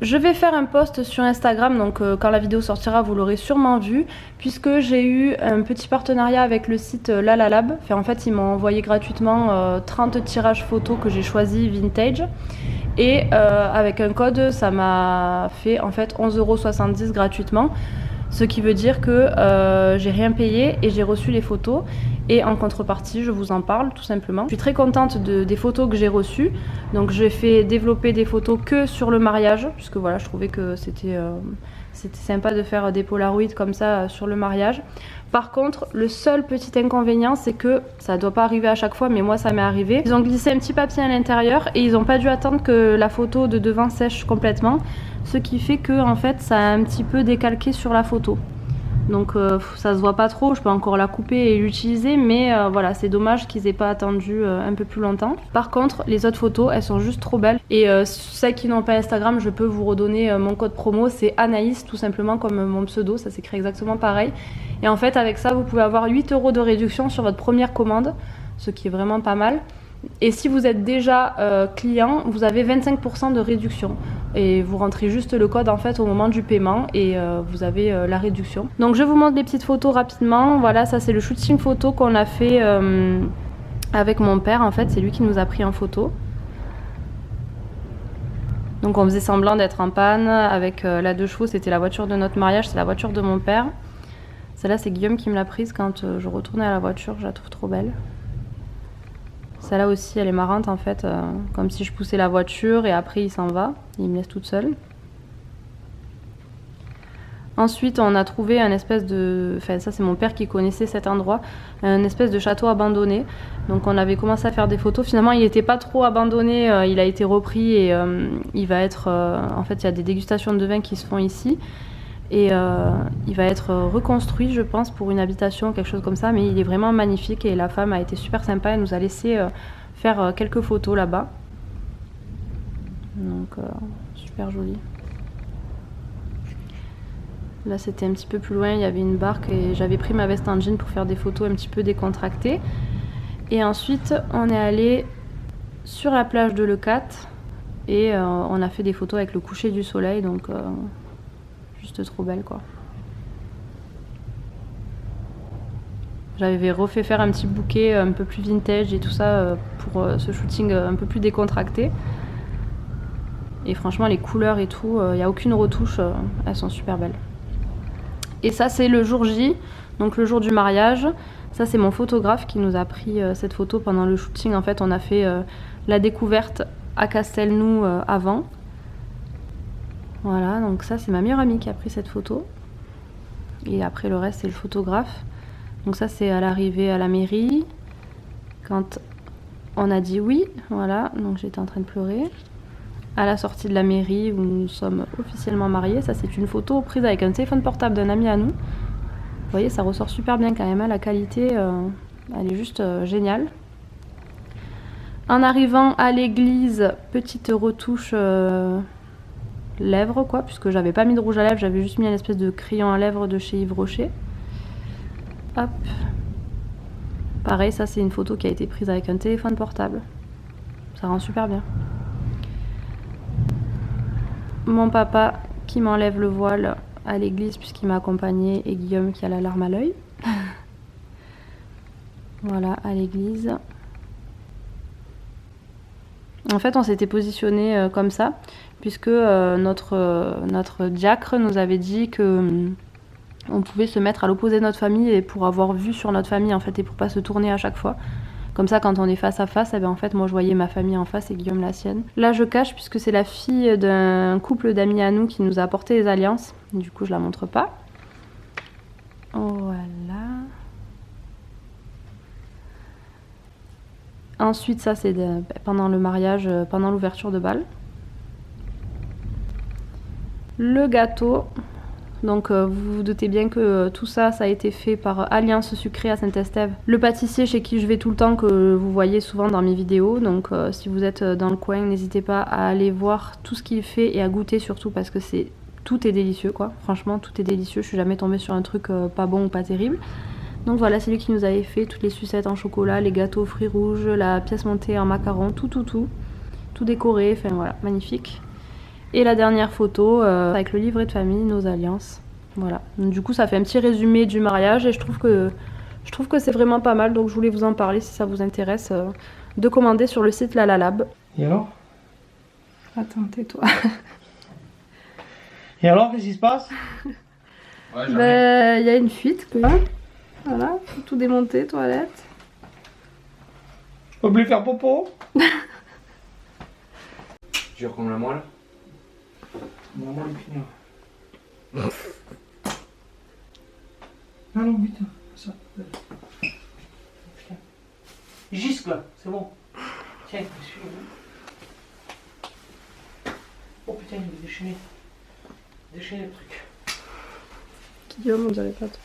Je vais faire un post sur Instagram, donc quand la vidéo sortira vous l'aurez sûrement vu, puisque j'ai eu un petit partenariat avec le site Lalalab. Enfin, en fait ils m'ont envoyé gratuitement 30 tirages photos que j'ai choisis vintage. Et avec un code ça m'a fait en fait 11,70 € gratuitement. Ce qui veut dire que j'ai rien payé et j'ai reçu les photos. Et en contrepartie, je vous en parle tout simplement. Je suis très contente des photos que j'ai reçues. Donc j'ai fait développer des photos que sur le mariage, puisque voilà, je trouvais que c'était sympa de faire des polaroids comme ça sur le mariage. Par contre, le seul petit inconvénient, c'est que ça doit pas arriver à chaque fois, mais moi ça m'est arrivé. Ils ont glissé un petit papier à l'intérieur et ils n'ont pas dû attendre que la photo de devant sèche complètement, ce qui fait que en fait ça a un petit peu décalqué sur la photo. Donc ça se voit pas trop, je peux encore la couper et l'utiliser, mais voilà, c'est dommage qu'ils aient pas attendu un peu plus longtemps. Par contre, les autres photos, elles sont juste trop belles. Et celles qui n'ont pas Instagram, je peux vous redonner mon code promo, c'est Anaïs, tout simplement comme mon pseudo, ça s'écrit exactement pareil. Et en fait, avec ça, vous pouvez avoir 8 € de réduction sur votre première commande, ce qui est vraiment pas mal. Et si vous êtes déjà client, vous avez 25% de réduction. Et vous rentrez juste le code en fait au moment du paiement et vous avez la réduction. Donc je vous montre les petites photos rapidement. Voilà, ça c'est le shooting photo qu'on a fait avec mon père en fait. C'est lui qui nous a pris en photo. Donc on faisait semblant d'être en panne avec la 2 chevaux. C'était la voiture de notre mariage, c'est la voiture de mon père. Celle-là c'est Guillaume qui me l'a prise quand je retournais à la voiture. Je la trouve trop belle. Celle-là aussi, elle est marrante en fait, comme si je poussais la voiture et après il s'en va, il me laisse toute seule. Ensuite, on a trouvé un espèce de... Enfin, ça c'est mon père qui connaissait cet endroit, un espèce de château abandonné. Donc on avait commencé à faire des photos. Finalement, il n'était pas trop abandonné, il a été repris et il va être... en fait, il y a des dégustations de vin qui se font ici. Et il va être reconstruit je pense pour une habitation, quelque chose comme ça, mais il est vraiment magnifique et la femme a été super sympa, elle nous a laissé faire quelques photos là-bas. Donc super joli. Là c'était un petit peu plus loin, il y avait une barque et j'avais pris ma veste en jean pour faire des photos un petit peu décontractées. Et ensuite on est allé sur la plage de Leucate et on a fait des photos avec le coucher du soleil, donc juste trop belle quoi. J'avais refait faire un petit bouquet un peu plus vintage et tout ça pour ce shooting un peu plus décontracté. Et franchement les couleurs et tout, il n'y a aucune retouche, elles sont super belles. Et ça c'est le jour J, donc le jour du mariage. Ça c'est mon photographe qui nous a pris cette photo pendant le shooting. En fait on a fait la découverte à Castelnou avant. Voilà, donc ça c'est ma meilleure amie qui a pris cette photo. Et après le reste c'est le photographe. Donc ça c'est à l'arrivée à la mairie. Quand on a dit oui, voilà, donc j'étais en train de pleurer. À la sortie de la mairie où nous sommes officiellement mariés. Ça c'est une photo prise avec un téléphone portable d'un ami à nous. Vous voyez, ça ressort super bien quand même, hein, la qualité, elle est juste géniale. En arrivant à l'église, petite retouche... lèvres quoi, puisque j'avais pas mis de rouge à lèvres, j'avais juste mis une espèce de crayon à lèvres de chez Yves Rocher. Hop. Pareil, ça c'est une photo qui a été prise avec un téléphone portable. Ça rend super bien. Mon papa qui m'enlève le voile à l'église puisqu'il m'a accompagné et Guillaume qui a la larme à l'œil. Voilà, à l'église. En fait, on s'était positionné comme ça, puisque notre diacre nous avait dit que on pouvait se mettre à l'opposé de notre famille et pour avoir vue sur notre famille en fait et pour pas se tourner à chaque fois. Comme ça, quand on est face à face, eh bien, en fait, moi je voyais ma famille en face et Guillaume la sienne. Là, je cache puisque c'est la fille d'un couple d'amis à nous qui nous a apporté les alliances. Du coup, je la montre pas. Voilà. Ensuite, ça c'est pendant le mariage, pendant l'ouverture de bal. Le gâteau. Donc vous vous doutez bien que tout ça, ça a été fait par Alliance Sucrée à Saint-Estève. Le pâtissier chez qui je vais tout le temps, que vous voyez souvent dans mes vidéos. Donc si vous êtes dans le coin, n'hésitez pas à aller voir tout ce qu'il fait et à goûter surtout parce que tout est délicieux quoi. Franchement, tout est délicieux. Je suis jamais tombée sur un truc pas bon ou pas terrible. Donc voilà, c'est lui qui nous avait fait toutes les sucettes en chocolat, les gâteaux aux fruits rouges, la pièce montée en macaron, tout décoré, enfin voilà, magnifique. Et la dernière photo avec le livret de famille, nos alliances. Voilà. Donc, du coup, ça fait un petit résumé du mariage et je trouve que c'est vraiment pas mal. Donc je voulais vous en parler si ça vous intéresse de commander sur le site Lalalab. Et alors? Attends, tais-toi. Et alors, qu'est-ce qui se passe? Ouais, ben, y a une fuite, quoi. Voilà, faut tout démonter, toilette. Je peux plus faire popo? Dur comme la moelle. La moelle est finie. Ah non, putain, ça. Gisque là, c'est bon. Tiens, suis-moi. Oh putain, il est déchaîné. Déchaîné le truc. Guillaume, vous avez pas tout.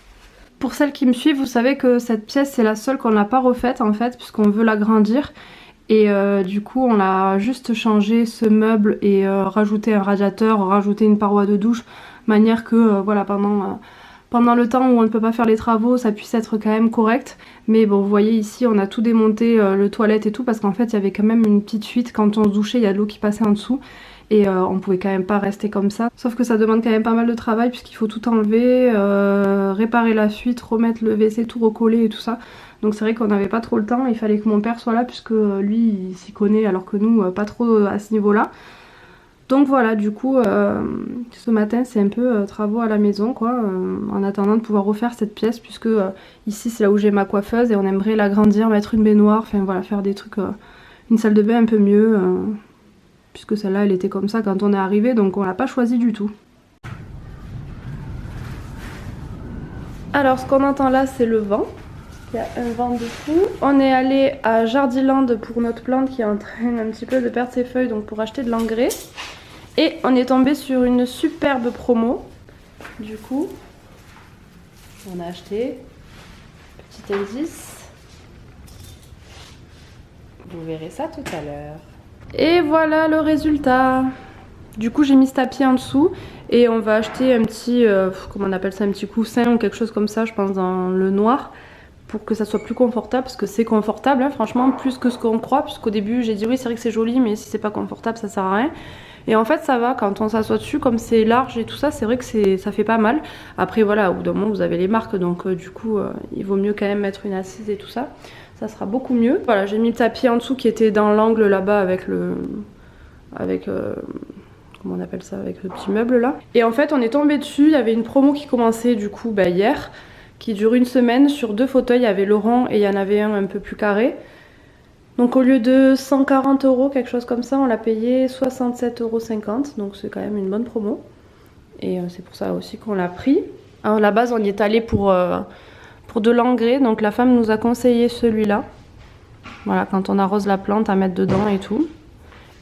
Pour celles qui me suivent, vous savez que cette pièce c'est la seule qu'on n'a pas refaite en fait, puisqu'on veut l'agrandir. Et du coup on a juste changé ce meuble et rajouté un radiateur, rajouté une paroi de douche, manière que voilà pendant le temps où on ne peut pas faire les travaux, ça puisse être quand même correct. Mais bon, vous voyez ici, on a tout démonté, le toilette et tout, parce qu'en fait, il y avait quand même une petite fuite. Quand on se douchait, il y a de l'eau qui passait en dessous. Et on pouvait quand même pas rester comme ça. Sauf que ça demande quand même pas mal de travail, puisqu'il faut tout enlever, réparer la fuite, remettre le WC, tout recoller et tout ça. Donc c'est vrai qu'on n'avait pas trop le temps, il fallait que mon père soit là, puisque lui, il s'y connaît, alors que nous, pas trop à ce niveau-là. Donc voilà, du coup, ce matin c'est un peu travaux à la maison quoi, en attendant de pouvoir refaire cette pièce puisque ici c'est là où j'ai ma coiffeuse et on aimerait l'agrandir, mettre une baignoire, enfin voilà, faire des trucs, une salle de bain un peu mieux, puisque celle-là elle était comme ça quand on est arrivé donc on l'a pas choisi du tout. Alors ce qu'on entend là c'est le vent, il y a un vent de fou. On est allé à Jardiland pour notre plante qui est en train un petit peu de perdre ses feuilles, donc pour acheter de l'engrais. Et on est tombé sur une superbe promo. Du coup, on a acheté. Petit indice. Vous verrez ça tout à l'heure. Et voilà le résultat. Du coup, j'ai mis ce tapis en dessous. Et on va acheter un petit, comment on appelle ça, un petit coussin ou quelque chose comme ça, je pense, dans le noir. Pour que ça soit plus confortable, parce que c'est confortable, hein, franchement, plus que ce qu'on croit. Puisqu'au début, j'ai dit oui, c'est vrai que c'est joli, mais si c'est pas confortable, ça sert à rien. Et en fait ça va, quand on s'assoit dessus, comme c'est large et tout ça, c'est vrai que ça fait pas mal. Après voilà, au bout d'un moment vous avez les marques, donc du coup il vaut mieux quand même mettre une assise et tout ça. Ça sera beaucoup mieux. Voilà, j'ai mis le tapis en dessous qui était dans l'angle là-bas avec le... comment on appelle ça, avec le petit meuble là. Et en fait on est tombé dessus, il y avait une promo qui commençait du coup hier, qui dure une semaine. Sur 2 fauteuils, il y avait le rond et il y en avait un peu plus carré. Donc au lieu de 140 €, quelque chose comme ça, on l'a payé 67,50 €. Donc c'est quand même une bonne promo. Et c'est pour ça aussi qu'on l'a pris. Alors à la base, on y est allé pour de l'engrais. Donc la femme nous a conseillé celui-là. Voilà, quand on arrose la plante, à mettre dedans et tout.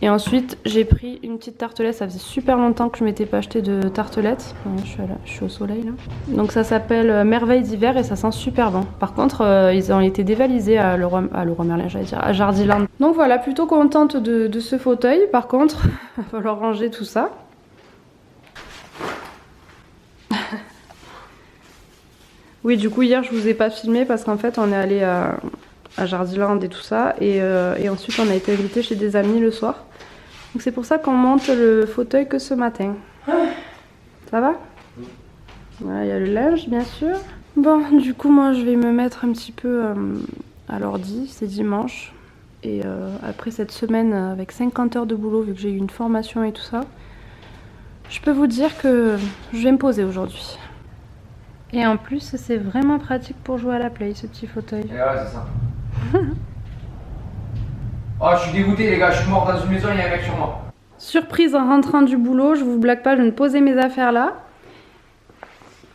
Et ensuite, j'ai pris une petite tartelette. Ça faisait super longtemps que je m'étais pas acheté de tartelette. Je suis au soleil là. Donc ça s'appelle Merveille d'hiver et ça sent super bon. Par contre, ils ont été dévalisés à Leroy Merlin, j'allais dire, à Jardiland. Donc voilà, plutôt contente de ce fauteuil. Par contre, il va falloir ranger tout ça. Oui, du coup, hier, je vous ai pas filmé parce qu'en fait, on est allé à Jardiland et tout ça. Et ensuite, on a été invité chez des amis le soir. Donc c'est pour ça qu'on monte le fauteuil que ce matin. Ça va? Voilà, il y a le linge bien sûr. Bon, du coup moi je vais me mettre un petit peu à l'ordi, c'est dimanche. Et après cette semaine avec 50 heures de boulot, vu que j'ai eu une formation et tout ça, je peux vous dire que je vais me poser aujourd'hui. Et en plus c'est vraiment pratique pour jouer à la play, ce petit fauteuil. Et ouais, c'est ça. Oh, je suis dégoûté les gars, je suis mort dans une maison, il y a un mec sur moi. Surprise en rentrant du boulot, je vous blague pas, je viens de poser mes affaires là.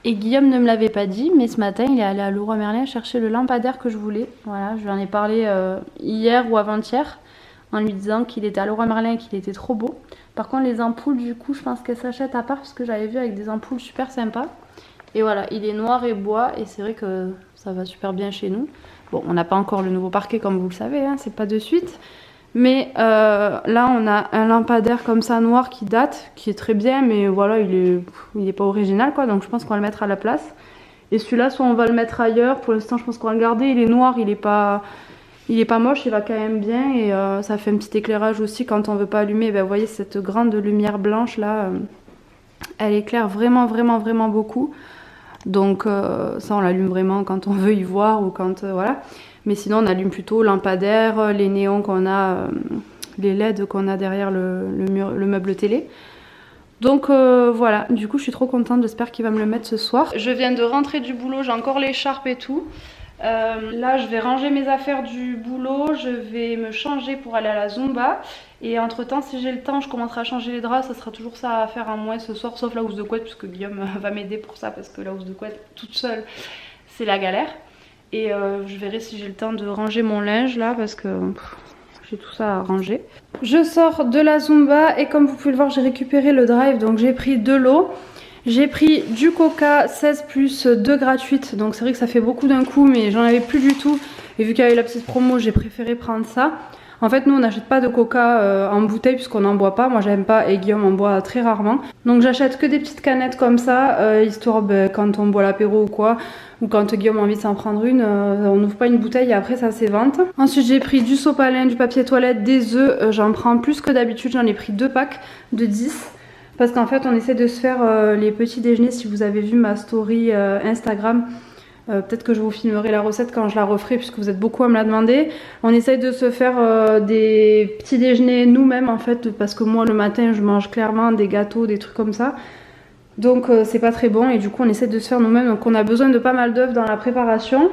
Et Guillaume ne me l'avait pas dit, mais ce matin il est allé à Leroy Merlin chercher le lampadaire que je voulais. Voilà, je lui en ai parlé hier ou avant-hier en lui disant qu'il était à Leroy Merlin et qu'il était trop beau. Par contre les ampoules du coup je pense qu'elles s'achètent à part parce que j'avais vu avec des ampoules super sympas. Et voilà, il est noir et bois et c'est vrai que ça va super bien chez nous. Bon, on n'a pas encore le nouveau parquet comme vous le savez, hein, c'est pas de suite. Mais là, on a un lampadaire comme ça noir qui date, qui est très bien, mais voilà, il est pas original quoi. Donc je pense qu'on va le mettre à la place. Et celui-là, soit on va le mettre ailleurs. Pour l'instant, je pense qu'on va le garder. Il est noir, il est pas Il est pas moche, il va quand même bien et ça fait un petit éclairage aussi quand on veut pas allumer. Ben, vous voyez cette grande lumière blanche là, elle éclaire vraiment beaucoup. Donc ça on l'allume vraiment quand on veut y voir ou quand voilà. Mais sinon on allume plutôt lampadaire, les néons qu'on a, les LED qu'on a derrière le meuble télé. Donc voilà, du coup je suis trop contente, j'espère qu'il va me le mettre ce soir. Je viens de rentrer du boulot, j'ai encore l'écharpe et tout. Là je vais ranger mes affaires du boulot, je vais me changer pour aller à la Zumba. Et entre temps si j'ai le temps je commencerai à changer les draps, ça sera toujours ça à faire à moins ce soir, sauf la housse de couette puisque Guillaume va m'aider pour ça parce que la housse de couette toute seule c'est la galère. Et je verrai si j'ai le temps de ranger mon linge là parce que j'ai tout ça à ranger. Je sors de la Zumba et comme vous pouvez le voir j'ai récupéré le drive, donc j'ai pris de l'eau. J'ai pris du coca 16 plus 2 gratuites, donc c'est vrai que ça fait beaucoup d'un coup mais j'en avais plus du tout. Et vu qu'il y avait la petite promo j'ai préféré prendre ça. En fait nous on n'achète pas de coca en bouteille puisqu'on n'en boit pas, moi j'aime pas et Guillaume en boit très rarement. Donc j'achète que des petites canettes comme ça, histoire quand on boit l'apéro ou quoi, ou quand Guillaume a envie de s'en prendre une, on n'ouvre pas une bouteille et après ça s'évente. Ensuite j'ai pris du sopalin, du papier toilette, des œufs, j'en prends plus que d'habitude, j'en ai pris 2 packs de 10. Parce qu'en fait on essaie de se faire les petits déjeuners. Si vous avez vu ma story Instagram, peut-être que je vous filmerai la recette quand je la referai puisque vous êtes beaucoup à me la demander. On essaye de se faire des petits déjeuners nous-mêmes en fait, parce que moi le matin je mange clairement des gâteaux, des trucs comme ça. Donc c'est pas très bon et du coup on essaie de se faire nous-mêmes. Donc on a besoin de pas mal d'œufs dans la préparation.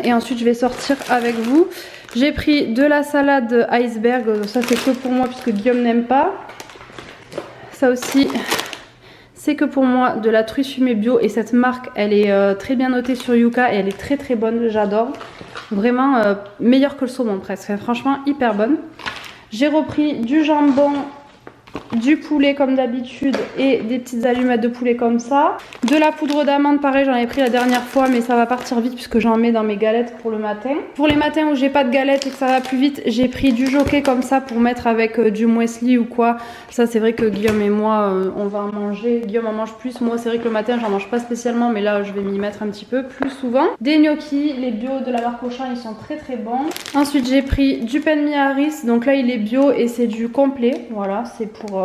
Et ensuite je vais sortir avec vous. J'ai pris de la salade iceberg, ça c'est que pour moi puisque Guillaume n'aime pas. Ça aussi, c'est que pour moi, de la truite fumée bio. Et cette marque, elle est très bien notée sur Yuka et elle est très bonne, j'adore. Vraiment meilleure que le saumon presque, franchement hyper bonne. J'ai repris du jambon, du poulet comme d'habitude et des petites allumettes de poulet comme ça. De la poudre d'amande, pareil, j'en ai pris la dernière fois mais ça va partir vite puisque j'en mets dans mes galettes pour le matin. Pour les matins où j'ai pas de galettes et que ça va plus vite, j'ai pris du jockey comme ça pour mettre avec du muesli ou quoi. Ça c'est vrai que Guillaume et moi on va en manger. Guillaume en mange plus, moi c'est vrai que le matin j'en mange pas spécialement mais là je vais m'y mettre un petit peu plus souvent. Des gnocchis, les bio de la marque Auchan, ils sont très bons. Ensuite j'ai pris du pain de mie Harris, donc là il est bio et c'est du complet, voilà, c'est pour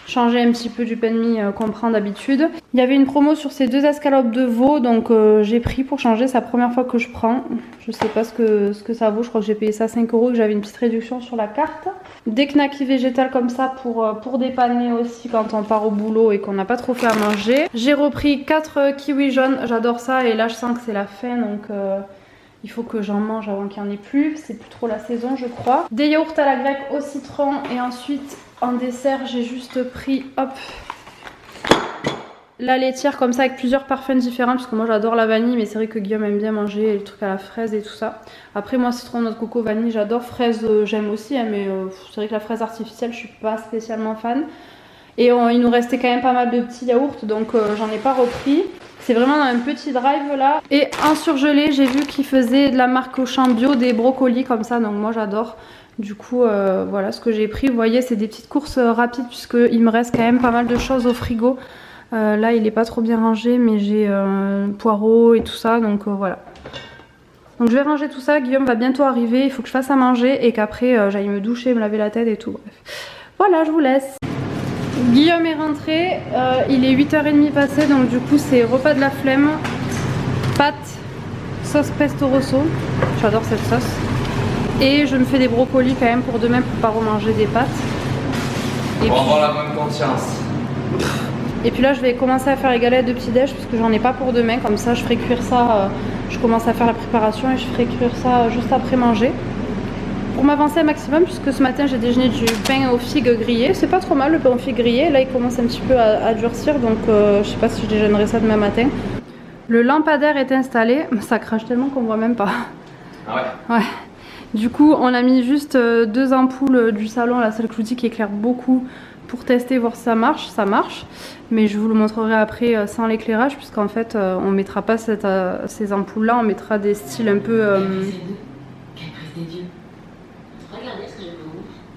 changer un petit peu du pain de mie qu'on prend d'habitude. Il y avait une promo sur ces 2 escalopes de veau, donc j'ai pris pour changer, c'est la première fois que je prends. Je sais pas ce que ça vaut, je crois que j'ai payé ça 5 €, que j'avais une petite réduction sur la carte. Des knackis végétales comme ça pour dépanner aussi quand on part au boulot et qu'on n'a pas trop fait à manger. J'ai repris 4 kiwis jaunes, j'adore ça et là je sens que c'est la fin donc il faut que j'en mange avant qu'il n'y en ait plus, c'est plus trop la saison je crois. Des yaourts à la grecque au citron et ensuite en dessert j'ai juste pris hop la laitière comme ça avec plusieurs parfums différents parce que moi j'adore la vanille mais c'est vrai que Guillaume aime bien manger les trucs à la fraise et tout ça. Après moi citron, noix de coco, vanille j'adore, fraise j'aime aussi hein, mais c'est vrai que la fraise artificielle je suis pas spécialement fan. Et il nous restait quand même pas mal de petits yaourts donc j'en ai pas repris. C'est vraiment dans un petit drive là. Et en surgelé j'ai vu qu'il faisait de la marque Auchan bio des brocolis comme ça donc moi j'adore. Du coup voilà ce que j'ai pris. Vous voyez c'est des petites courses rapides puisqu'il me reste quand même pas mal de choses au frigo. Là il est pas trop bien rangé mais j'ai poireaux et tout ça donc voilà. Donc je vais ranger tout ça, Guillaume va bientôt arriver, il faut que je fasse à manger et qu'après j'aille me doucher, me laver la tête et tout, bref. Voilà je vous laisse. Guillaume est rentré, il est 8h30 passé donc du coup c'est repas de la flemme, pâtes, sauce pesto rosso, j'adore cette sauce. Et je me fais des brocolis quand même pour demain pour pas remanger des pâtes. Et pour avoir la bonne conscience. Et puis là je vais commencer à faire les galettes de petit-déj parce que j'en ai pas pour demain, comme ça je ferai cuire ça, je commence à faire la préparation et je ferai cuire ça juste après manger. Pour m'avancer un maximum puisque ce matin j'ai déjeuné du pain aux figues grillées, c'est pas trop mal le pain aux figues grillées, là il commence un petit peu à durcir donc je sais pas si je déjeunerai ça demain matin. Le lampadaire est installé, ça crache tellement qu'on voit même pas. Ah ouais. Ouais. Du coup on a mis juste 2 ampoules du salon, la salle Clouty qui éclaire beaucoup pour tester, voir si ça marche. Mais je vous le montrerai après sans l'éclairage puisqu'en fait on mettra pas ces ampoules là, on mettra des styles un peu...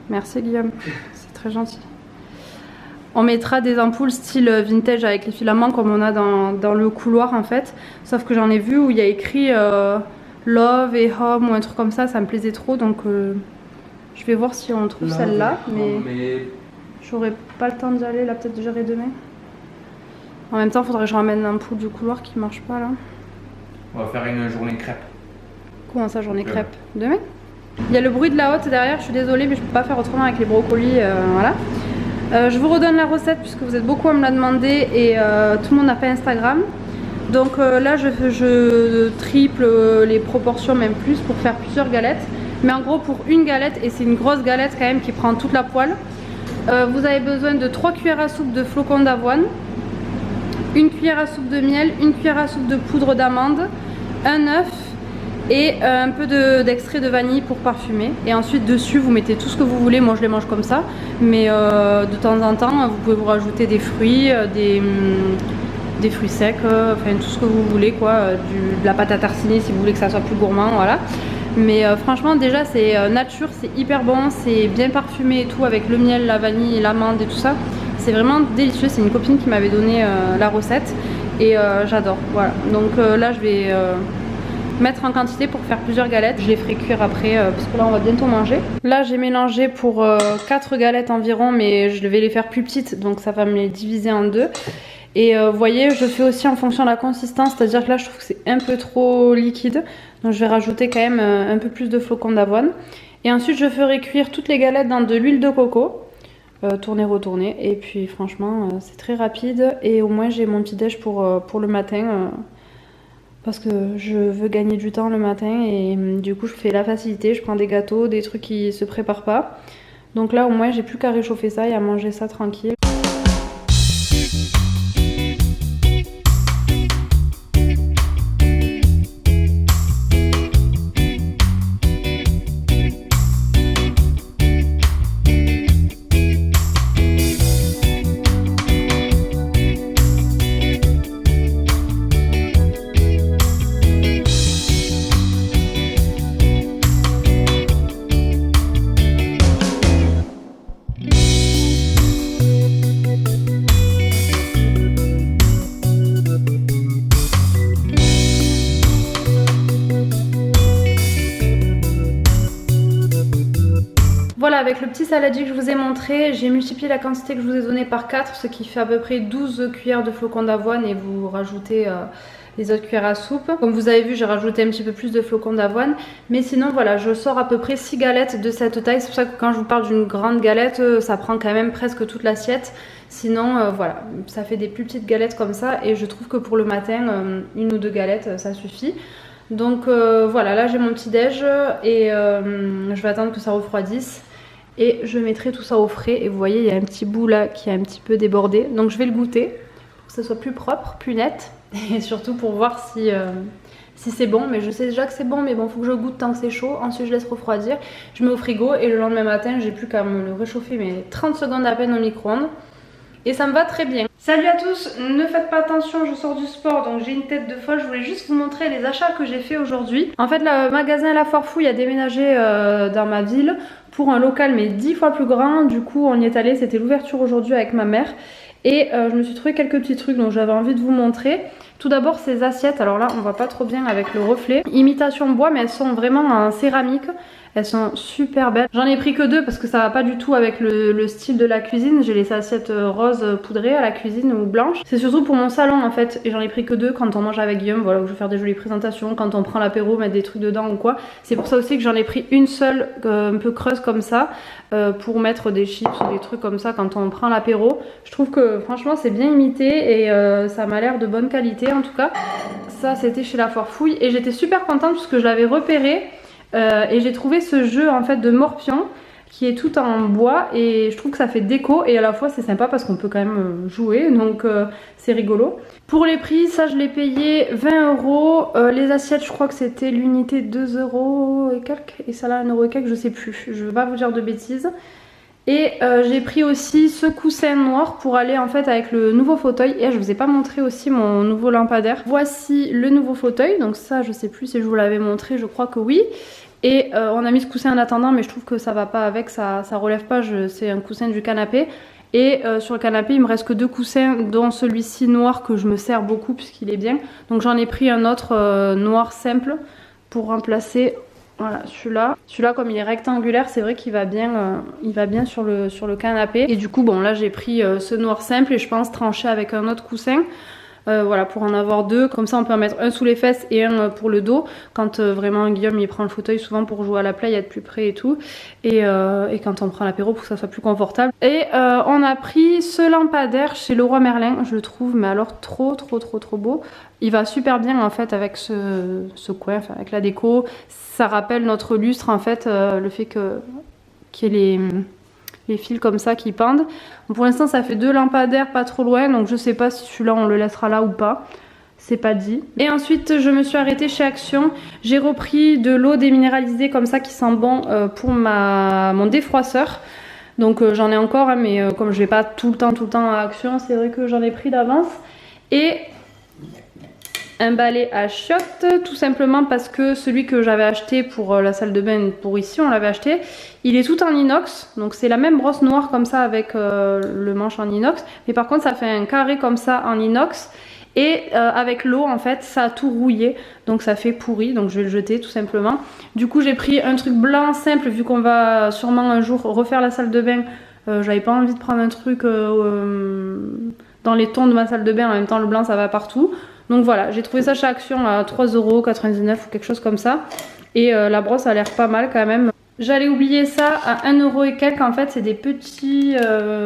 Merci Guillaume, c'est très gentil. On mettra des ampoules style vintage avec les filaments comme on a dans le couloir en fait. Sauf que j'en ai vu où il y a écrit Love et Home ou un truc comme ça, ça me plaisait trop. Donc je vais voir si on trouve celle-là. Mais j'aurai pas le temps d'y aller, là peut-être j'irai demain. En même temps, il faudrait que je ramène l'ampoule du couloir qui marche pas là. On va faire une journée crêpe. Comment ça, journée crêpe? Demain? Il y a le bruit de la hotte derrière, je suis désolée, mais je peux pas faire autrement avec les brocolis. Voilà. Je vous redonne la recette puisque vous êtes beaucoup à me la demander et tout le monde n'a pas Instagram. Donc là, je triple les proportions, même plus, pour faire plusieurs galettes. Mais en gros, pour une galette, et c'est une grosse galette quand même qui prend toute la poêle, vous avez besoin de 3 cuillères à soupe de flocons d'avoine, 1 cuillère à soupe de miel, 1 cuillère à soupe de poudre d'amande, un œuf et un peu d'extrait de vanille pour parfumer. Et ensuite dessus vous mettez tout ce que vous voulez, moi je les mange comme ça, mais de temps en temps vous pouvez vous rajouter des fruits, des fruits secs, enfin tout ce que vous voulez quoi, de la pâte à tartiner si vous voulez que ça soit plus gourmand, voilà. Mais franchement déjà c'est nature, c'est hyper bon, c'est bien parfumé et tout avec le miel, la vanille, l'amande et tout ça. C'est vraiment délicieux, c'est une copine qui m'avait donné la recette et j'adore, voilà. Donc là je vais mettre en quantité pour faire plusieurs galettes. Je les ferai cuire après parce que là on va bientôt manger. Là j'ai mélangé pour 4 galettes environ, mais je vais les faire plus petites donc ça va me les diviser en deux. Et vous voyez, je fais aussi en fonction de la consistance, c'est-à-dire que là je trouve que c'est un peu trop liquide, donc je vais rajouter quand même un peu plus de flocons d'avoine. Et ensuite je ferai cuire toutes les galettes dans de l'huile de coco, tourner, retourner, et puis franchement c'est très rapide et au moins j'ai mon petit déj pour le matin. Parce que je veux gagner du temps le matin et du coup je fais la facilité, je prends des gâteaux, des trucs qui se préparent pas. Donc là au moins j'ai plus qu'à réchauffer ça et à manger ça tranquille. Voilà, avec le petit saladier que je vous ai montré, j'ai multiplié la quantité que je vous ai donnée par 4, ce qui fait à peu près 12 cuillères de flocons d'avoine et vous rajoutez les autres cuillères à soupe. Comme vous avez vu, j'ai rajouté un petit peu plus de flocons d'avoine, mais sinon voilà, je sors à peu près 6 galettes de cette taille. C'est pour ça que quand je vous parle d'une grande galette, ça prend quand même presque toute l'assiette. Sinon voilà, ça fait des plus petites galettes comme ça et je trouve que pour le matin, 1 ou 2 galettes, ça suffit. Donc voilà, là j'ai mon petit déj et je vais attendre que ça refroidisse. Et je mettrai tout ça au frais. Et vous voyez, il y a un petit bout là qui est un petit peu débordé. Donc je vais le goûter pour que ça soit plus propre, plus net. Et surtout pour voir si c'est bon. Mais je sais déjà que c'est bon, mais bon, faut que je goûte tant que c'est chaud. Ensuite je laisse refroidir. Je mets au frigo et le lendemain matin, j'ai plus qu'à me le réchauffer, mais 30 secondes à peine au micro-ondes. Et ça me va très bien. Salut à tous, ne faites pas attention, je sors du sport donc j'ai une tête de folle. Je voulais juste vous montrer les achats que j'ai fait aujourd'hui. En fait le magasin La Foire Fouille a déménagé dans ma ville pour un local mais 10 fois plus grand. Du coup on y est allé, c'était l'ouverture aujourd'hui avec ma mère. Et je me suis trouvé quelques petits trucs dont j'avais envie de vous montrer. Tout d'abord ces assiettes, alors là on voit pas trop bien avec le reflet. Imitation bois mais elles sont vraiment en céramique. Elles sont super belles. J'en ai pris que 2 parce que ça va pas du tout avec le style de la cuisine. J'ai les assiettes rose poudrées à la cuisine ou blanches. C'est surtout pour mon salon en fait. Et j'en ai pris que 2 quand on mange avec Guillaume. Voilà, où je vais faire des jolies présentations. Quand on prend l'apéro, mettre des trucs dedans ou quoi. C'est pour ça aussi que j'en ai pris une seule un peu creuse comme ça. Pour mettre des chips ou des trucs comme ça quand on prend l'apéro. Je trouve que franchement c'est bien imité et ça m'a l'air de bonne qualité en tout cas. Ça c'était chez La Foire Fouille. Et j'étais super contente parce que je l'avais repéré. Et j'ai trouvé ce jeu en fait de morpion qui est tout en bois et je trouve que ça fait déco et à la fois c'est sympa parce qu'on peut quand même jouer donc c'est rigolo. Pour les prix, ça je l'ai payé 20 €. Les assiettes je crois que c'était l'unité 2 € et quelques et ça là 1 € et quelques, je sais plus, je vais pas vous dire de bêtises. Et j'ai pris aussi ce coussin noir pour aller en fait avec le nouveau fauteuil. Et je vous ai pas montré aussi mon nouveau lampadaire. Voici le nouveau fauteuil, donc ça je sais plus si je vous l'avais montré, je crois que oui. Et on a mis ce coussin en attendant mais je trouve que ça va pas avec, ça relève pas, c'est un coussin du canapé. Et sur le canapé il me reste que 2 coussins dont celui-ci noir que je me sers beaucoup puisqu'il est bien. Donc j'en ai pris un autre noir simple pour remplacer voilà, celui-là. Celui-là, comme il est rectangulaire, c'est vrai qu'il va bien, sur le canapé. Et du coup, bon, là j'ai pris ce noir simple et je pense trancher avec un autre coussin. Voilà, pour en avoir deux, comme ça on peut en mettre un sous les fesses et un pour le dos, quand vraiment Guillaume il prend le fauteuil souvent pour jouer à la play, être plus près et tout, et quand on prend l'apéro pour que ça soit plus confortable. Et on a pris ce lampadaire chez Leroy Merlin, je le trouve mais alors trop beau. Il va super bien en fait avec ce coin, enfin avec la déco, ça rappelle notre lustre en fait, le fait qu'il y ait les fils comme ça qui pendent. Bon, pour l'instant ça fait 2 lampadaires pas trop loin, donc je sais pas si celui-là on le laissera là ou pas, c'est pas dit. Et ensuite je me suis arrêtée chez Action, j'ai repris de l'eau déminéralisée comme ça qui sent bon pour mon défroisseur. Donc j'en ai encore hein, mais comme je vais pas tout le temps à Action, c'est vrai que j'en ai pris d'avance. Et un balai à chiottes, tout simplement parce que celui que j'avais acheté pour la salle de bain, pour ici on l'avait acheté, il est tout en inox, donc c'est la même brosse noire comme ça avec le manche en inox, mais par contre ça fait un carré comme ça en inox, et avec l'eau en fait ça a tout rouillé, donc ça fait pourri, donc je vais le jeter tout simplement. Du coup j'ai pris un truc blanc simple, vu qu'on va sûrement un jour refaire la salle de bain, j'avais pas envie de prendre un truc dans les tons de ma salle de bain, en même temps le blanc ça va partout. Donc voilà, j'ai trouvé ça chez Action à 3,99€ ou quelque chose comme ça. Et la brosse a l'air pas mal quand même. J'allais oublier ça à 1€ et quelques. En fait, c'est des petits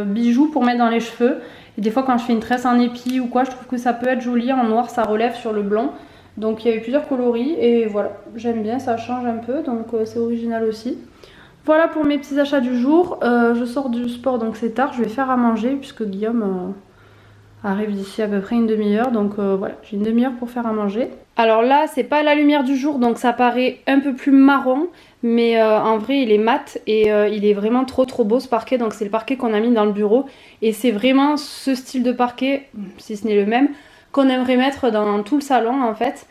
bijoux pour mettre dans les cheveux. Et des fois, quand je fais une tresse en épi ou quoi, je trouve que ça peut être joli. En noir, ça relève sur le blond. Donc il y a eu plusieurs coloris. Et voilà, j'aime bien, ça change un peu. Donc c'est original aussi. Voilà pour mes petits achats du jour. Je sors du sport, donc c'est tard. Je vais faire à manger puisque Guillaume arrive d'ici à peu près une demi-heure, donc voilà, j'ai une demi-heure pour faire à manger. Alors là, c'est pas la lumière du jour, donc ça paraît un peu plus marron, mais en vrai il est mat et il est vraiment trop beau ce parquet, donc c'est le parquet qu'on a mis dans le bureau, et c'est vraiment ce style de parquet, si ce n'est le même, qu'on aimerait mettre dans tout le salon en fait.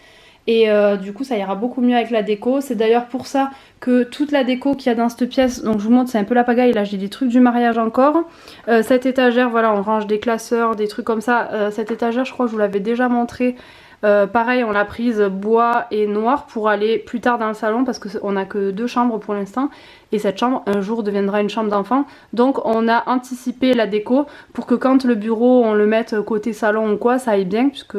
Et du coup ça ira beaucoup mieux avec la déco. C'est d'ailleurs pour ça que toute la déco qu'il y a dans cette pièce, donc je vous montre, c'est un peu la pagaille, là j'ai des trucs du mariage encore. Cette étagère, voilà, on range des classeurs, des trucs comme ça. Cette étagère, je crois que je vous l'avais déjà montré. Pareil, on l'a prise bois et noir pour aller plus tard dans le salon, parce qu'on n'a que 2 chambres pour l'instant, et cette chambre un jour deviendra une chambre d'enfant. Donc on a anticipé la déco pour que quand le bureau on le mette côté salon ou quoi, ça aille bien, puisque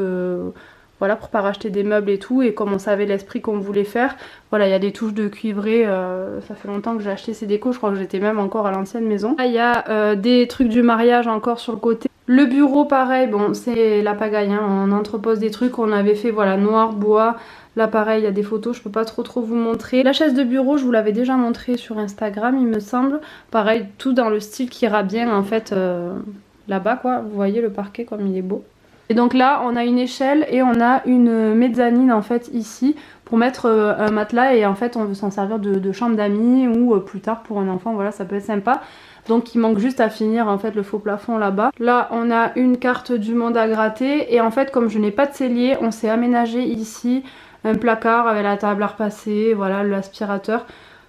voilà, pour pas racheter des meubles et tout, et comme on savait l'esprit qu'on voulait faire, voilà, il y a des touches de cuivré, ça fait longtemps que j'ai acheté ces décos, je crois que j'étais même encore à l'ancienne maison. Là il y a des trucs du mariage encore sur le côté. Le bureau pareil, bon c'est la pagaille, hein, on entrepose des trucs, on avait fait voilà noir, bois. Là pareil, il y a des photos, je peux pas trop vous montrer. La chaise de bureau, je vous l'avais déjà montré sur Instagram il me semble. Pareil, tout dans le style qui ira bien en fait là-bas quoi, vous voyez le parquet comme il est beau. Et donc là on a une échelle et on a une mezzanine en fait ici pour mettre un matelas, et en fait on veut s'en servir de chambre d'amis ou plus tard pour un enfant, voilà, ça peut être sympa. Donc il manque juste à finir en fait le faux plafond là-bas. Là on a une carte du monde à gratter, et en fait comme je n'ai pas de cellier, on s'est aménagé ici un placard avec la table à repasser, voilà, l'aspirateur,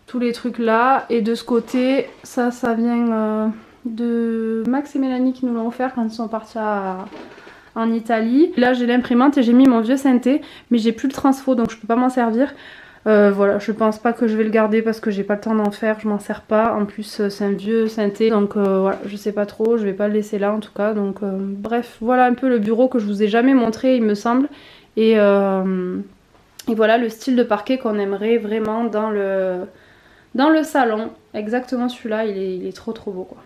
tous les trucs là. Et de ce côté, ça vient de Max et Mélanie qui nous l'ont offert quand ils sont partis en Italie. Là j'ai l'imprimante et j'ai mis mon vieux synthé, mais j'ai plus le transfo donc je peux pas m'en servir. Voilà, je pense pas que je vais le garder parce que j'ai pas le temps d'en faire, je m'en sers pas. En plus c'est un vieux synthé, donc voilà, je sais pas trop, je vais pas le laisser là en tout cas. Donc bref, voilà un peu le bureau que je vous ai jamais montré il me semble. Et voilà le style de parquet qu'on aimerait vraiment dans le salon. Exactement celui-là, il est trop beau quoi.